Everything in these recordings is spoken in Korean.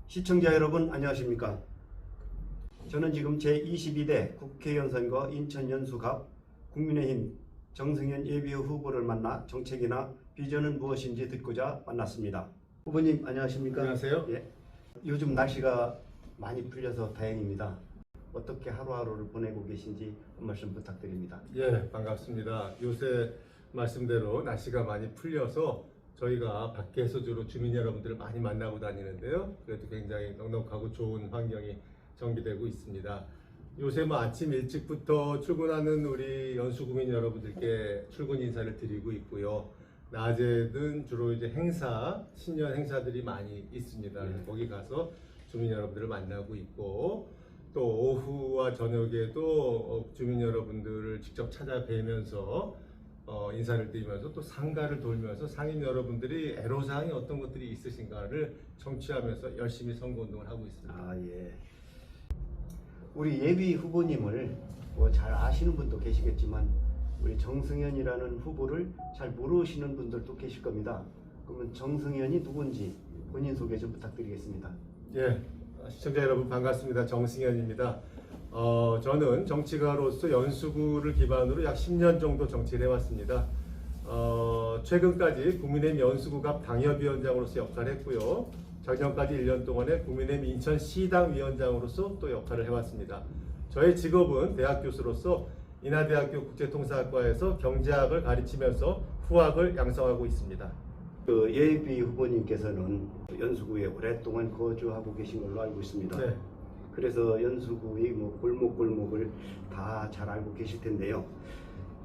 시청자 여러분 안녕하십니까? 저는 지금 제22대 국회의원 선거 인천 연수갑 국민의힘 정승현 예비후 후보를 만나 정책이나 비전은 무엇인지 듣고자 만났습니다. 후보님 안녕하십니까? 안녕하세요. 예. 요즘 날씨가 많이 풀려서 다행입니다. 어떻게 하루하루를 보내고 계신지 한 말씀 부탁드립니다. 예, 반갑습니다. 요새 말씀대로 날씨가 많이 풀려서 저희가 밖에서 주로 주민 여러분들을 많이 만나고 다니는데요. 그래도 굉장히 넉넉하고 좋은 환경이 전개되고 있습니다. 요새 아침 일찍부터 출근하는 우리 연수구민 여러분들께 출근 인사를 드리고 있고요. 낮에는 주로 이제 행사, 신년 행사들이 많이 있습니다. 그래서 거기 가서 주민 여러분들을 만나고 있고, 또 오후와 저녁에도 주민 여러분들을 직접 찾아뵈면서 인사를 드리면서 또 상가를 돌면서 상인 여러분들이 애로사항이 어떤 것들이 있으신가를 청취하면서 열심히 선거운동을 하고 있습니다. 예. 우리 예비 후보님을 잘 아시는 분도 계시겠지만 우리 정승현이라는 후보를 잘 모르시는 분들도 계실 겁니다. 그러면 정승현이 누군지 본인 소개 좀 부탁드리겠습니다. 예, 시청자 여러분 반갑습니다. 정승현입니다. 저는 정치가로서 연수구를 기반으로 약 10년 정도 정치를 해왔습니다. 최근까지 국민의힘 연수구갑 당협위원장으로서 역할을 했고요. 작년까지 1년 동안에 국민의힘 인천시당 위원장으로서 또 역할을 해왔습니다. 저의 직업은 대학 교수로서 인하대학교 국제통상학과에서 경제학을 가르치면서 후학을 양성하고 있습니다. 그 예비 후보님께서는 연수구에 오랫동안 거주하고 계신 걸로 알고 있습니다. 네. 그래서 연수구의 골목골목을 다 잘 알고 계실 텐데요.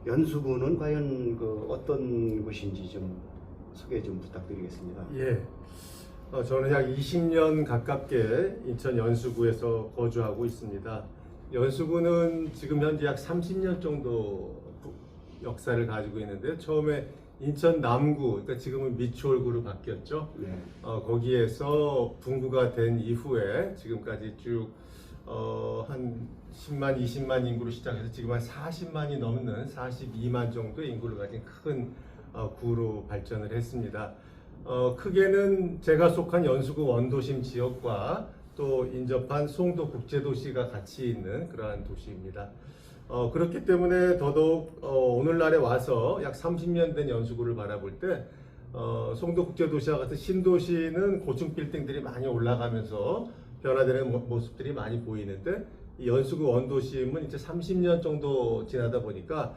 연수구는 과연 어떤 곳인지 좀 소개 좀 부탁드리겠습니다. 예. 저는 약 20년 가깝게 인천 연수구에서 거주하고 있습니다. 연수구는 지금 현재 약 30년 정도 역사를 가지고 있는데, 처음에 인천 남구, 그러니까 지금은 미추홀구로 바뀌었죠. 네. 거기에서 분구가 된 이후에 지금까지 쭉 한 10만, 20만 인구로 시작해서 지금 한 40만이 넘는 42만 정도의 인구를 가진 큰 구로 발전을 했습니다. 크게는 제가 속한 연수구 원도심 지역과 또 인접한 송도 국제도시가 같이 있는 그러한 도시입니다. 그렇기 때문에 더더욱 오늘날에 와서 약 30년 된 연수구를 바라볼 때 송도 국제도시와 같은 신도시는 고층 빌딩들이 많이 올라가면서 변화되는 모습들이 많이 보이는데, 이 연수구 원도심은 이제 30년 정도 지나다 보니까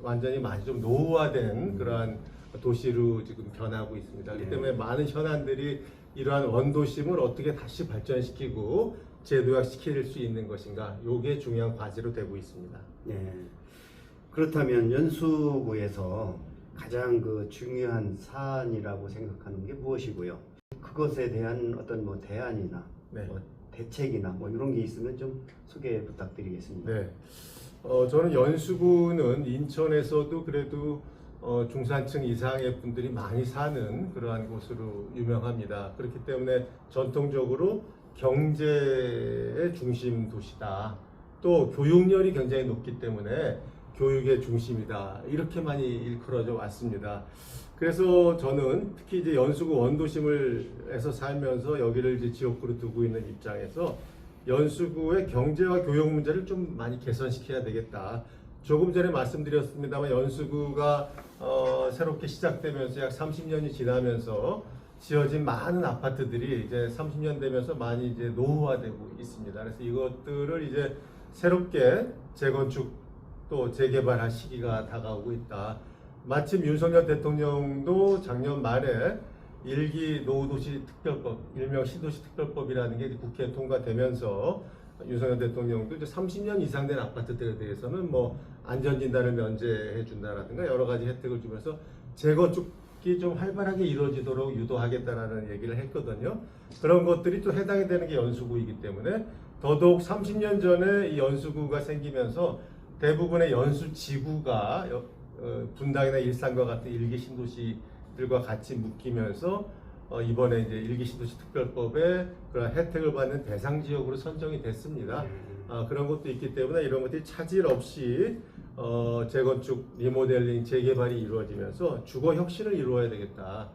완전히 많이 좀 노후화된 그러한 도시로 지금 변하고 있습니다. 그렇기 때문에 많은 현안들이 이러한 원도심을 어떻게 다시 발전시키고 재도약시킬 수 있는 것인가, 이게 중요한 과제로 되고 있습니다. 네. 그렇다면 연수구에서 가장 중요한 사안이라고 생각하는 게 무엇이고요? 그것에 대한 어떤 대안이나 네. 대책이나 이런 게 있으면 좀 소개 부탁드리겠습니다. 네. 저는 연수구는 인천에서도 그래도 중산층 이상의 분들이 많이 사는 그러한 곳으로 유명합니다. 그렇기 때문에 전통적으로 경제의 중심 도시다. 또 교육열이 굉장히 높기 때문에 교육의 중심이다. 이렇게 많이 일컬어져 왔습니다. 그래서 저는 특히 이제 연수구 원도심에서 살면서 여기를 이제 지역구로 두고 있는 입장에서 연수구의 경제와 교육 문제를 좀 많이 개선시켜야 되겠다. 조금 전에 말씀드렸습니다만 연수구가 새롭게 시작되면서 약 30년이 지나면서 지어진 많은 아파트들이 이제 30년 되면서 많이 이제 노후화되고 있습니다. 그래서 이것들을 이제 새롭게 재건축 또 재개발할 시기가 다가오고 있다. 마침 윤석열 대통령도 작년 말에 1기 노후도시 특별법, 일명 신도시 특별법이라는 게 국회에 통과되면서 윤석열 대통령도 이제 30년 이상 된 아파트들에 대해서는 안전진단을 면제해 준다라든가 여러 가지 혜택을 주면서 재건축이 좀 활발하게 이루어지도록 유도하겠다라는 얘기를 했거든요. 그런 것들이 또 해당이 되는 게 연수구이기 때문에 더더욱 30년 전에 이 연수구가 생기면서 대부분의 연수지구가 분당이나 일산과 같은 일기 신도시들과 같이 묶이면서 이번에 이제 일기 신도시 특별법에 그런 혜택을 받는 대상 지역으로 선정이 됐습니다. 그런 것도 있기 때문에 이런 것들이 차질 없이 재건축, 리모델링, 재개발이 이루어지면서 주거 혁신을 이루어야 되겠다.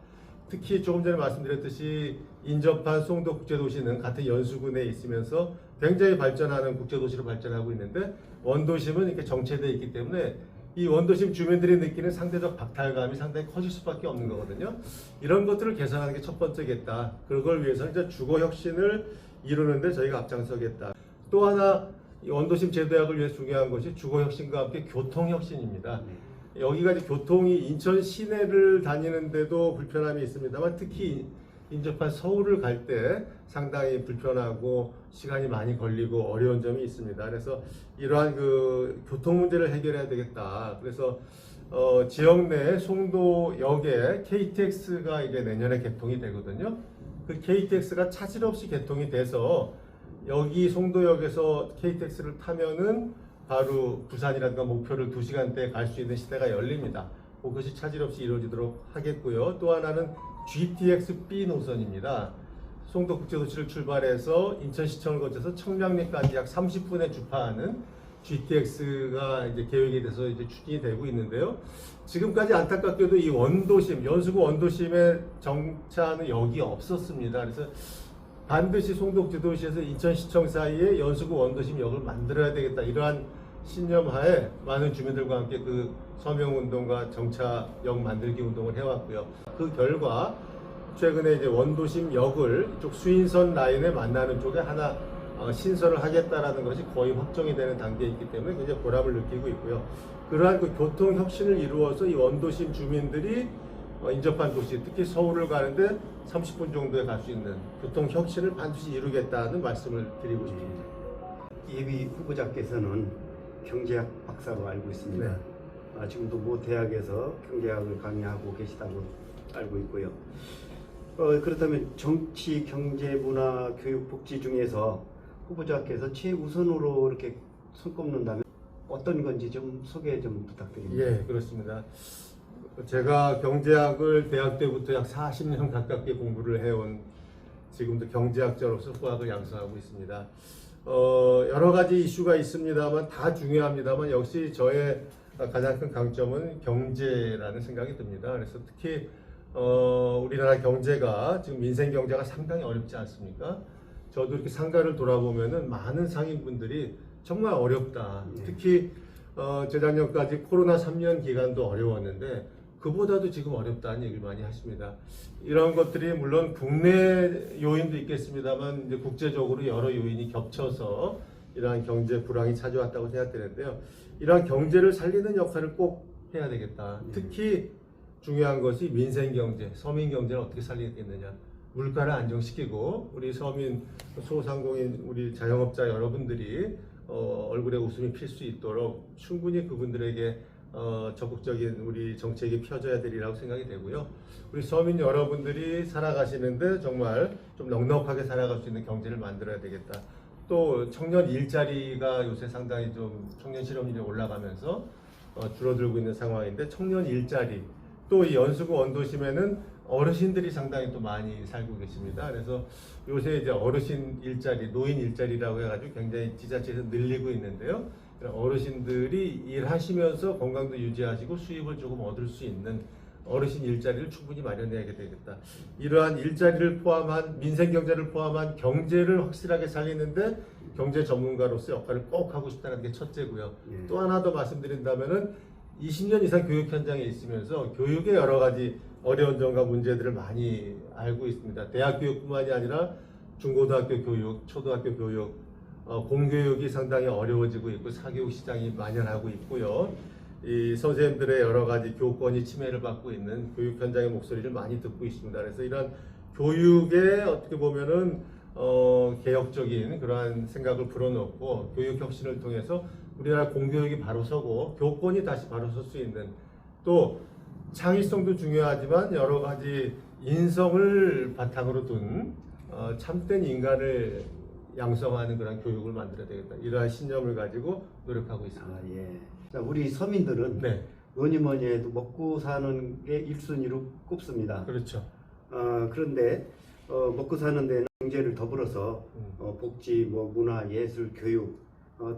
특히 조금 전에 말씀드렸듯이 인접한 송도 국제도시는 같은 연수군에 있으면서 굉장히 발전하는 국제도시로 발전하고 있는데 원도심은 이렇게 정체되어 있기 때문에 이 원도심 주민들이 느끼는 상대적 박탈감이 상당히 커질 수밖에 없는 거거든요. 이런 것들을 개선하는 게 첫 번째겠다. 그걸 위해서 이제 주거 혁신을 이루는데 저희가 앞장서겠다. 또 하나 이 원도심 제도약을 위해 중요한 것이 주거 혁신과 함께 교통 혁신입니다. 여기가 이제 교통이 인천 시내를 다니는데도 불편함이 있습니다만 특히 인접한 서울을 갈 때 상당히 불편하고 시간이 많이 걸리고 어려운 점이 있습니다. 그래서 이러한 그 교통 문제를 해결해야 되겠다. 그래서 지역 내 송도역에 KTX가 이제 내년에 개통이 되거든요. 그 KTX가 차질 없이 개통이 돼서 여기 송도역에서 KTX를 타면은 바로 부산이라든가 목표를 2시간대에 갈 수 있는 시대가 열립니다. 그것이 차질 없이 이루어지도록 하겠고요. 또 하나는 GTX-B 노선입니다. 송도국제도시를 출발해서 인천시청을 거쳐서 청량리까지 약 30분에 주파하는 GTX가 이제 계획이 돼서 이제 추진이 되고 있는데요. 지금까지 안타깝게도 이 원도심, 연수구 원도심에 정차하는 역이 없었습니다. 그래서 반드시 송도국제도시에서 인천시청 사이에 연수구 원도심 역을 만들어야 되겠다. 이러한 신념하에 많은 주민들과 함께 그 서명운동과 정차역 만들기 운동을 해왔고요. 그 결과 최근에 이제 원도심 역을 이쪽 수인선 라인에 만나는 쪽에 하나 신설을 하겠다라는 것이 거의 확정이 되는 단계에 있기 때문에 굉장히 보람을 느끼고 있고요. 그러한 그 교통 혁신을 이루어서 이 원도심 주민들이 인접한 도시, 특히 서울을 가는데 30분 정도에 갈 수 있는 교통 혁신을 반드시 이루겠다는 말씀을 드리고 싶습니다. 예비 후보자께서는 경제학 박사로 알고 있습니다. 네. 지금도 모 대학에서 경제학을 강의하고 계시다고 알고 있고요. 그렇다면 정치, 경제, 문화, 교육, 복지 중에서 후보자께서 최우선으로 이렇게 손꼽는다면 어떤 건지 좀 소개 좀 부탁드립니다. 예, 그렇습니다. 제가 경제학을 대학 때부터 약 40년 가깝게 공부를 해온 지금도 경제학자로서 후학을 양성하고 있습니다. 여러 가지 이슈가 있습니다만 다 중요합니다만 역시 저의 가장 큰 강점은 경제라는 생각이 듭니다. 그래서 특히 우리나라 경제가 지금 민생 경제가 상당히 어렵지 않습니까? 저도 이렇게 상가를 돌아보면은 많은 상인분들이 정말 어렵다. 특히 재작년까지 코로나 3년 기간도 어려웠는데 그보다도 지금 어렵다는 얘기를 많이 하십니다. 이런 것들이 물론 국내 요인도 있겠습니다만 이제 국제적으로 여러 요인이 겹쳐서 이러한 경제 불황이 찾아왔다고 생각되는데요. 이러한 경제를 살리는 역할을 꼭 해야 되겠다. 특히 중요한 것이 민생 경제, 서민 경제를 어떻게 살리겠느냐. 물가를 안정시키고 우리 서민, 소상공인, 우리 자영업자 여러분들이 얼굴에 웃음이 필 수 있도록 충분히 그분들에게 적극적인 우리 정책이 펴져야 되리라고 생각이 되고요. 우리 서민 여러분들이 살아가시는데 정말 좀 넉넉하게 살아갈 수 있는 경제를 만들어야 되겠다. 또 청년 일자리가 요새 상당히 좀 청년 실업률이 올라가면서 줄어들고 있는 상황인데 청년 일자리 또 이 연수구 원도심에는 어르신들이 상당히 또 많이 살고 계십니다. 그래서 요새 이제 어르신 일자리, 노인 일자리라고 해가지고 굉장히 지자체에서 늘리고 있는데요. 어르신들이 일하시면서 건강도 유지하시고 수입을 조금 얻을 수 있는 어르신 일자리를 충분히 마련해야 되겠다. 이러한 일자리를 포함한 민생 경제를 포함한 경제를 확실하게 살리는데 경제 전문가로서 역할을 꼭 하고 싶다는 게 첫째고요. 또 하나 더 말씀드린다면은 20년 이상 교육 현장에 있으면서 교육의 여러 가지 어려운 점과 문제들을 많이 알고 있습니다. 대학 교육뿐만이 아니라 중고등학교 교육, 초등학교 교육, 공교육이 상당히 어려워지고 있고 사교육 시장이 만연하고 있고요. 이 선생님들의 여러 가지 교권이 침해를 받고 있는 교육 현장의 목소리를 많이 듣고 있습니다. 그래서 이런 교육에 어떻게 보면은 개혁적인 그러한 생각을 불어넣고 교육 혁신을 통해서 우리나라 공교육이 바로 서고 교권이 다시 바로 설 수 있는 또 창의성도 중요하지만 여러 가지 인성을 바탕으로 둔 참된 인간을 양성하는 그런 교육을 만들어야 되겠다. 이러한 신념을 가지고 노력하고 있습니다. 예. 자, 우리 서민들은 네, 뭐니 뭐니 해도 먹고 사는 게 1순위로 꼽습니다. 그렇죠. 그런데 먹고 사는 데는 경제를 더불어서 복지, 뭐 문화, 예술, 교육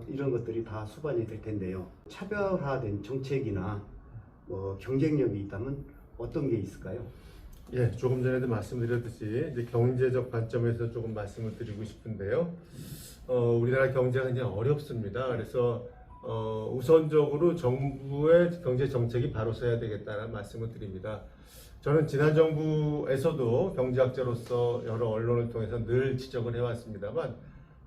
이런 것들이 다 수반이 될 텐데요. 차별화된 정책이나 뭐 경쟁력이 있다면 어떤 게 있을까요? 예, 조금 전에도 말씀드렸듯이 이제 경제적 관점에서 조금 말씀을 드리고 싶은데요. 우리나라 경제가 굉장히 어렵습니다. 그래서 우선적으로 정부의 경제 정책이 바로 서야 되겠다는 말씀을 드립니다. 저는 지난 정부에서도 경제학자로서 여러 언론을 통해서 늘 지적을 해왔습니다만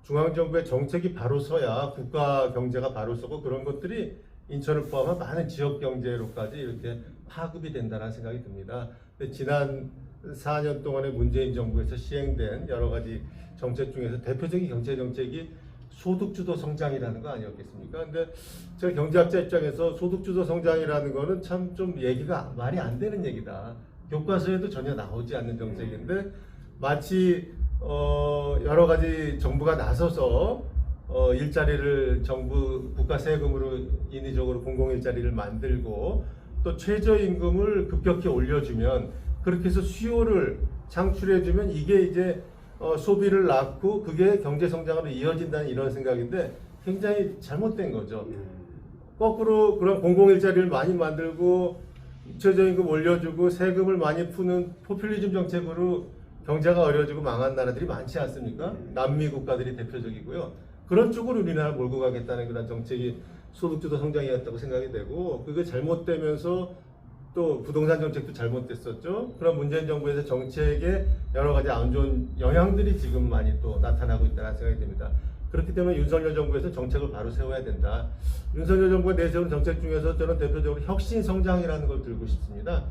중앙정부의 정책이 바로 서야 국가 경제가 바로 서고 그런 것들이 인천을 포함한 많은 지역 경제로까지 이렇게 파급이 된다는 생각이 듭니다. 근데 지난 4년 동안의 문재인 정부에서 시행된 여러 가지 정책 중에서 대표적인 경제 정책이 소득주도 성장이라는 거 아니었겠습니까? 근데 제가 경제학자 입장에서 소득주도 성장이라는 거는 참 좀 얘기가 말이 안 되는 얘기다. 교과서에도 전혀 나오지 않는 정책인데 마치 여러 가지 정부가 나서서 일자리를 정부 국가 세금으로 인위적으로 공공 일자리를 만들고 또 최저임금을 급격히 올려주면 그렇게 해서 수요를 창출해주면 이게 이제 소비를 낳고 그게 경제 성장으로 이어진다는 이런 생각인데 굉장히 잘못된 거죠. 거꾸로 그런 공공 일자리를 많이 만들고 최저임금 올려주고 세금을 많이 푸는 포퓰리즘 정책으로 경제가 어려워지고 망한 나라들이 많지 않습니까? 남미 국가들이 대표적이고요. 그런 쪽으로 우리나라 몰고 가겠다는 그런 정책이 소득주도 성장이었다고 생각이 되고 그게 잘못되면서 또 부동산 정책도 잘못됐었죠. 그런 문재인 정부에서 정책에 여러 가지 안 좋은 영향들이 지금 많이 또 나타나고 있다는 생각이 듭니다. 그렇기 때문에 윤석열 정부에서 정책을 바로 세워야 된다. 윤석열 정부가 내세운 정책 중에서 저는 대표적으로 혁신 성장이라는 걸 들고 싶습니다.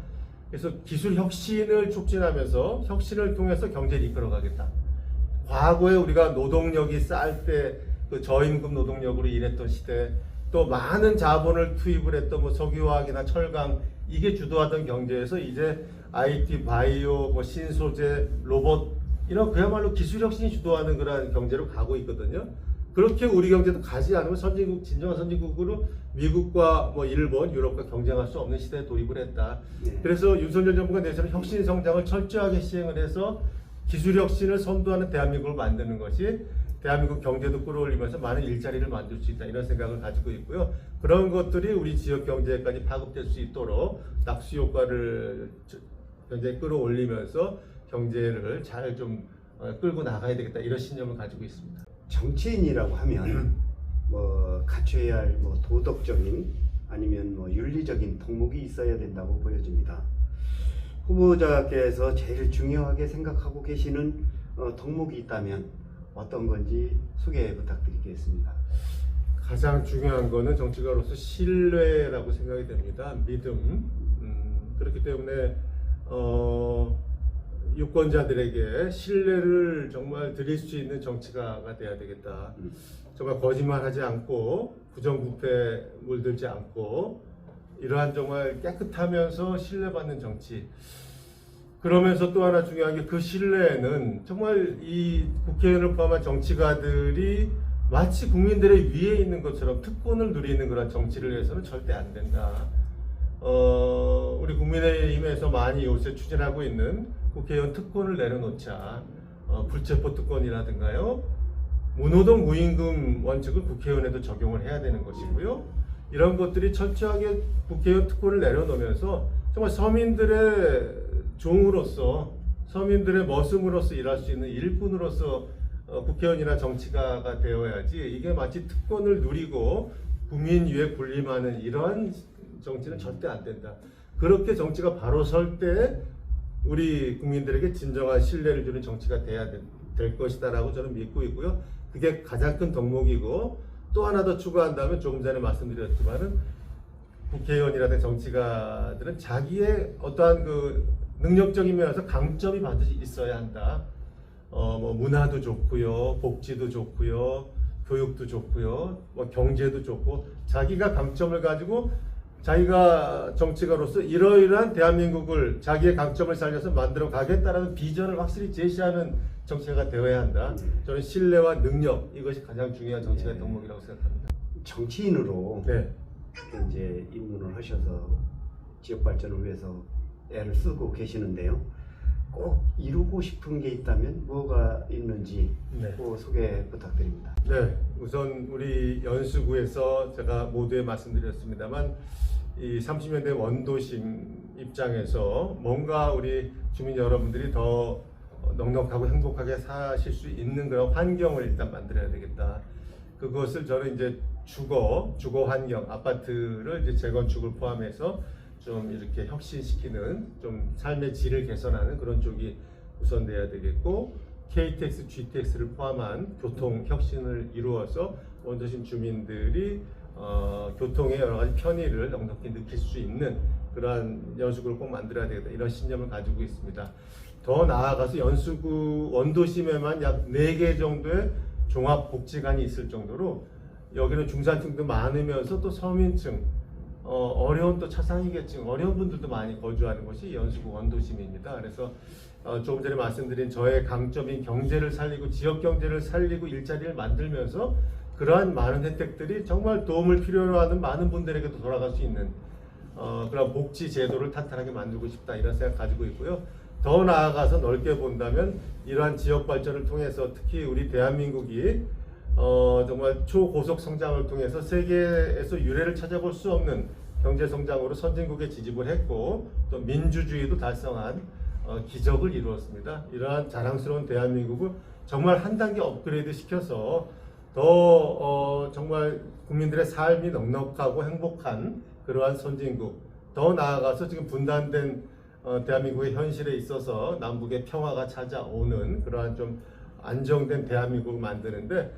그래서 기술 혁신을 촉진하면서 혁신을 통해서 경제를 이끌어가겠다. 과거에 우리가 노동력이 쌀 때 그 저임금 노동력으로 일했던 시대, 또 많은 자본을 투입을 했던 뭐 석유화학이나 철강 이게 주도하던 경제에서 이제 IT, 바이오, 뭐 신소재, 로봇 이런 그야말로 기술 혁신이 주도하는 그런 경제로 가고 있거든요. 그렇게 우리 경제도 가지 않으면 선진국, 진정한 선진국으로 미국과 뭐 일본, 유럽과 경쟁할 수 없는 시대에 도입을 했다. 그래서 윤석열 정부가 내세우는 혁신 성장을 철저하게 시행을 해서 기술 혁신을 선도하는 대한민국을 만드는 것이 대한민국 경제도 끌어올리면서 많은 일자리를 만들 수 있다 이런 생각을 가지고 있고요. 그런 것들이 우리 지역 경제까지 파급될 수 있도록 낙수 효과를 굉장히 끌어올리면서 경제를 잘 좀 끌고 나가야 되겠다 이런 신념을 가지고 있습니다. 정치인이라고 하면 뭐 갖춰야 할 뭐 도덕적인 아니면 뭐 윤리적인 덕목이 있어야 된다고 보여집니다. 후보자께서 제일 중요하게 생각하고 계시는 덕목이 있다면 어떤 건지 소개 부탁드리겠습니다. 가장 중요한 거는 정치가로서 신뢰라고 생각이 됩니다. 믿음. 그렇기 때문에 유권자들에게 신뢰를 정말 드릴 수 있는 정치가가 돼야 되겠다. 정말 거짓말하지 않고 부정부패 물들지 않고 이러한 정말 깨끗하면서 신뢰받는 정치. 그러면서 또 하나 중요한 게 그 신뢰는 정말 이 국회의원을 포함한 정치가들이 마치 국민들의 위에 있는 것처럼 특권을 누리는 그런 정치를 해서는 절대 안 된다. 우리 국민의힘에서 많이 요새 추진하고 있는 국회의원 특권을 내려놓자. 불체포 특권이라든가요. 무노동 무임금 원칙을 국회의원에도 적용을 해야 되는 것이고요. 이런 것들이 철저하게 국회의원 특권을 내려놓으면서 정말 서민들의 종으로서 서민들의 머슴으로서 일할 수 있는 일꾼으로서 국회의원이나 정치가가 되어야지 이게 마치 특권을 누리고 국민 위에 군림하는 이러한 정치는 절대 안 된다. 그렇게 정치가 바로 설 때 우리 국민들에게 진정한 신뢰를 주는 정치가 돼야 될 것이다라고 저는 믿고 있고요. 그게 가장 큰 덕목이고 또 하나 더 추가한다면 조금 전에 말씀드렸지만은 국회의원이라든가 정치가들은 자기의 어떠한 그 능력적인 면에서 강점이 반드시 있어야 한다. 뭐 문화도 좋고요, 복지도 좋고요, 교육도 좋고요, 뭐 경제도 좋고 자기가 강점을 가지고 자기가 정치가로서 이러이러한 대한민국을 자기의 강점을 살려서 만들어 가겠다라는 비전을 확실히 제시하는 정치가 되어야 한다. 저는 신뢰와 능력 이것이 가장 중요한 정치의 덕목이라고 생각합니다. 정치인으로 네. 이제 입문을 하셔서 지역 발전을 위해서 애를 쓰고 계시는데요. 꼭 이루고 싶은 게 있다면 뭐가 있는지 꼭 소개 부탁드립니다. 네, 우선 우리 연수구에서 제가 모두에 말씀드렸습니다만 이 30년대 원도심 입장에서 뭔가 우리 주민 여러분들이 더 넉넉하고 행복하게 사실 수 있는 그런 환경을 일단 만들어야 되겠다. 그것을 저는 이제 주거 환경, 아파트를 이제 재건축을 포함해서 좀 이렇게 혁신시키는, 좀 삶의 질을 개선하는 그런 쪽이 우선돼야 되겠고, KTX, GTX를 포함한 교통 혁신을 이루어서 원도심 주민들이 교통의 여러 가지 편의를 넉넉히 느낄 수 있는 그러한 연수구를 꼭 만들어야 되겠다, 이런 신념을 가지고 있습니다. 더 나아가서 연수구 원도심에만 약 4개 정도의 종합복지관이 있을 정도로, 여기는 중산층도 많으면서 또 서민층, 어려운 또 차상위계층, 어려운 분들도 많이 거주하는 곳이 연수구 원도심입니다. 그래서 조금 전에 말씀드린 저의 강점인 경제를 살리고 지역 경제를 살리고 일자리를 만들면서 그러한 많은 혜택들이 정말 도움을 필요로 하는 많은 분들에게도 돌아갈 수 있는 그런 복지 제도를 탄탄하게 만들고 싶다, 이런 생각 가지고 있고요. 더 나아가서 넓게 본다면 이러한 지역 발전을 통해서 특히 우리 대한민국이 정말 초고속 성장을 통해서 세계에서 유례를 찾아볼 수 없는 경제 성장으로 선진국에 지집을 했고, 또 민주주의도 달성한 기적을 이루었습니다. 이러한 자랑스러운 대한민국을 정말 한 단계 업그레이드 시켜서 더 정말 국민들의 삶이 넉넉하고 행복한 그러한 선진국, 더 나아가서 지금 분단된 대한민국의 현실에 있어서 남북의 평화가 찾아오는 그러한 좀 안정된 대한민국을 만드는데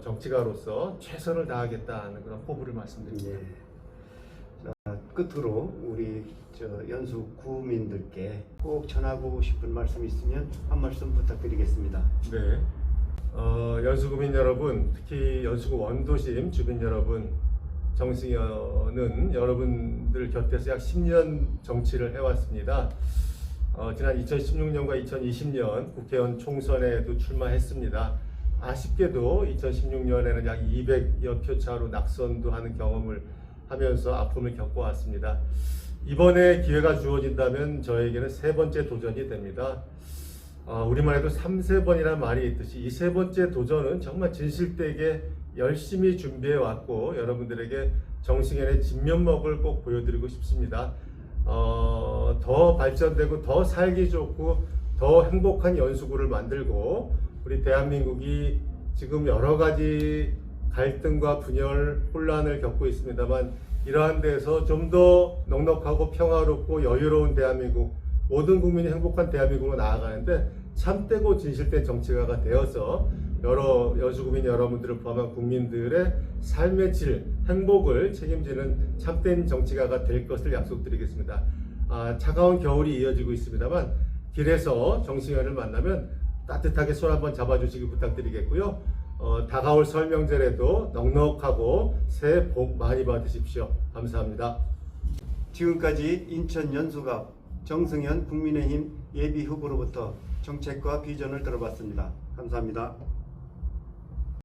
정치가로서 최선을 다하겠다는 그런 포부를 말씀드립니다. 네. 자, 끝으로 우리 연수 구민들께 꼭 전하고 싶은 말씀 있으면 한 말씀 부탁드리겠습니다. 네. 연수구민 여러분, 특히 연수구 원도심 주민 여러분, 정승현은 여러분들 곁에서 약 10년 정치를 해왔습니다. 지난 2016년과 2020년 국회의원 총선에도 출마했습니다. 아쉽게도 2016년에는 약 200여 표 차로 낙선도 하는 경험을 하면서 아픔을 겪어왔습니다. 이번에 기회가 주어진다면 저에게는 3번째 도전이 됩니다. 우리만 해도 3세번이라는 말이 있듯이 이 3번째 도전은 정말 진실되게 열심히 준비해 왔고, 여러분들에게 정승현의 진면목을 꼭 보여드리고 싶습니다. 더 발전되고 더 살기 좋고 더 행복한 연수구를 만들고, 우리 대한민국이 지금 여러 가지 갈등과 분열, 혼란을 겪고 있습니다만, 이러한 데서 좀 더 넉넉하고 평화롭고 여유로운 대한민국, 모든 국민이 행복한 대한민국으로 나아가는데 참되고 진실된 정치가가 되어서 여러 연수구민 여러분들을 포함한 국민들의 삶의 질, 행복을 책임지는 참된 정치가가 될 것을 약속드리겠습니다. 차가운 겨울이 이어지고 있습니다만, 길에서 정승현을 만나면 따뜻하게 손 한번 잡아주시기 부탁드리겠고요. 다가올 설 명절에도 넉넉하고 새해 복 많이 받으십시오. 감사합니다. 지금까지 인천 연수갑 정승현 국민의힘 예비후보로부터 정책과 비전을 들어봤습니다. 감사합니다.